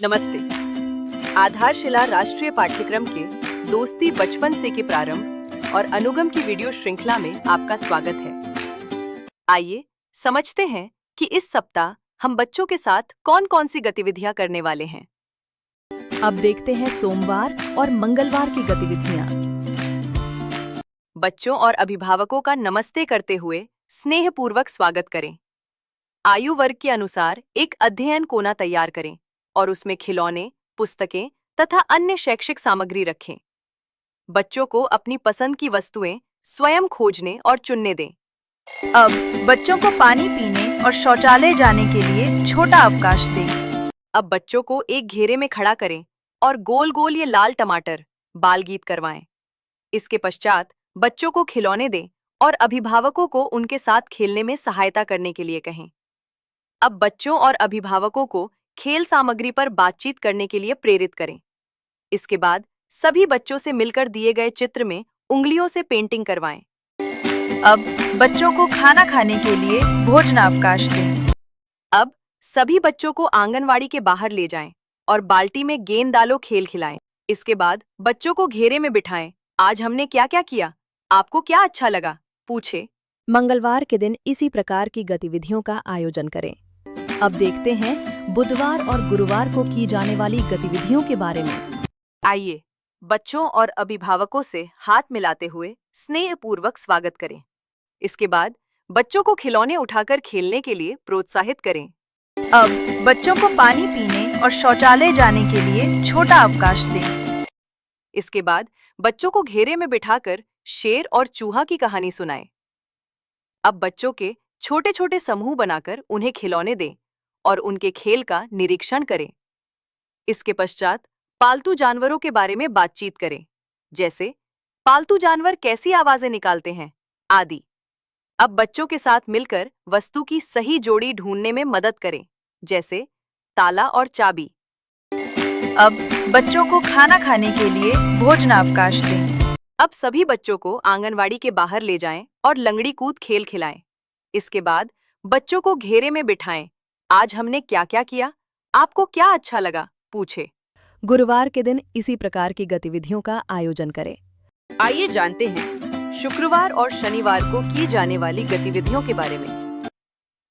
नमस्ते। आधारशिला राष्ट्रीय पाठ्यक्रम के दोस्ती बचपन से के प्रारंभ और अनुगम की वीडियो श्रृंखला में आपका स्वागत है। आइए समझते हैं कि इस सप्ताह हम बच्चों के साथ कौन-कौन सी गतिविधियां करने वाले हैं। अब देखते हैं सोमवार और मंगलवार की गतिविधियां। बच्चों और अभिभावकों का नमस्ते करते हुए स्नेहपूर्वक स्वागत करें। आयु वर्ग के अनुसार एक अध्ययन कोना तैयार करें और उसमें खिलौने, पुस्तकें तथा अन्य शैक्षिक सामग्री रखें। बच्चों को अपनी पसंद की वस्तुएं स्वयं खोजने और चुनने दें। अब बच्चों को पानी पीने और शौचालय जाने के लिए छोटा अवकाश दें। अब बच्चों को एक घेरे में खड़ा करें और गोल गोल ये लाल टमाटर बाल गीत करवाएं। इसके पश्चात बच्चों को खिलौने दें और अभिभावकों को उनके साथ खेलने में सहायता करने के लिए कहें। अब बच्चों और अभिभावकों को खेल सामग्री पर बातचीत करने के लिए प्रेरित करें। इसके बाद सभी बच्चों से मिलकर दिए गए चित्र में उंगलियों से पेंटिंग करवाएं। अब बच्चों को खाना खाने के लिए भोजनावकाश दें। अब सभी बच्चों को आंगनवाड़ी के बाहर ले जाएं और बाल्टी में गेंद डालो खेल खिलाएं। इसके बाद बच्चों को घेरे में बिठाएं। आज हमने क्या क्या किया, आपको क्या अच्छा लगा, पूछे। मंगलवार के दिन इसी प्रकार की गतिविधियों का आयोजन करें। अब देखते हैं बुधवार और गुरुवार को की जाने वाली गतिविधियों के बारे में। आइए बच्चों और अभिभावकों से हाथ मिलाते हुए स्नेहपूर्वक स्वागत करें। इसके बाद बच्चों को खिलौने उठाकर खेलने के लिए प्रोत्साहित करें। अब बच्चों को पानी पीने और शौचालय जाने के लिए छोटा अवकाश दें। इसके बाद बच्चों को घेरे में बिठाकर शेर और चूहा की कहानी सुनाएं। अब बच्चों के छोटे छोटे समूह बनाकर उन्हें खिलौने दें और उनके खेल का निरीक्षण करें। इसके पश्चात पालतू जानवरों के बारे में बातचीत करें, जैसे पालतू जानवर कैसी आवाजें निकालते हैं आदि। अब बच्चों के साथ मिलकर वस्तु की सही जोड़ी ढूंढने में मदद करें, जैसे ताला और चाबी। अब बच्चों को खाना खाने के लिए भोजनावकाश दें। अब सभी बच्चों को आंगनवाड़ी के बाहर ले जाएं और लंगड़ी कूद खेल खिलाएं। इसके बाद बच्चों को घेरे में बिठाएं। आज हमने क्या क्या किया, आपको क्या अच्छा लगा, पूछे। गुरुवार के दिन इसी प्रकार की गतिविधियों का आयोजन करें। आइए जानते हैं शुक्रवार और शनिवार को की जाने वाली गतिविधियों के बारे में।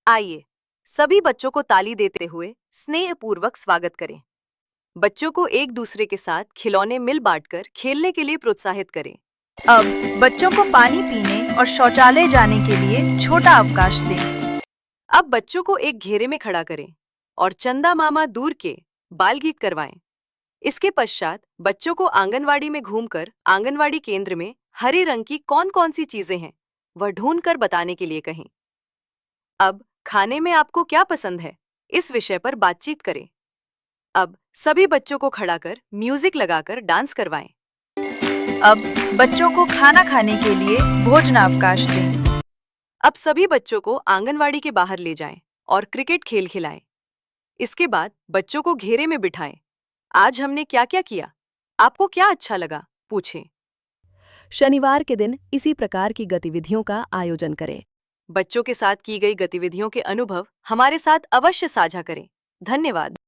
आइए सभी बच्चों को ताली देते हुए स्नेहपूर्वक स्वागत करें। बच्चों को एक दूसरे के साथ खिलौने मिल बांटकर खेलने के लिए प्रोत्साहित करें। अब बच्चों को पानी पीने और शौचालय जाने के लिए छोटा अवकाश दें। अब बच्चों को एक घेरे में खड़ा करें और चंदा मामा दूर के बाल गीत करवाएं। इसके पश्चात बच्चों को आंगनवाड़ी में घूमकर आंगनवाड़ी केंद्र में हरे रंग की कौन-कौन सी चीजें हैं वह ढूंढकर बताने के लिए कहें। अब खाने में आपको क्या पसंद है, इस विषय पर बातचीत करें। अब सभी बच्चों को खड़ा कर म्यूजिक लगाकर डांस करवाएं। अब बच्चों को खाना खाने के लिए भोजनावकाश दें। अब सभी बच्चों को आंगनवाड़ी के बाहर ले जाएं और क्रिकेट खेल खिलाएं। इसके बाद बच्चों को घेरे में बिठाएं। आज हमने क्या क्या किया, आपको क्या अच्छा लगा, पूछें। शनिवार के दिन इसी प्रकार की गतिविधियों का आयोजन करें। बच्चों के साथ की गई गतिविधियों के अनुभव हमारे साथ अवश्य साझा करें। धन्यवाद।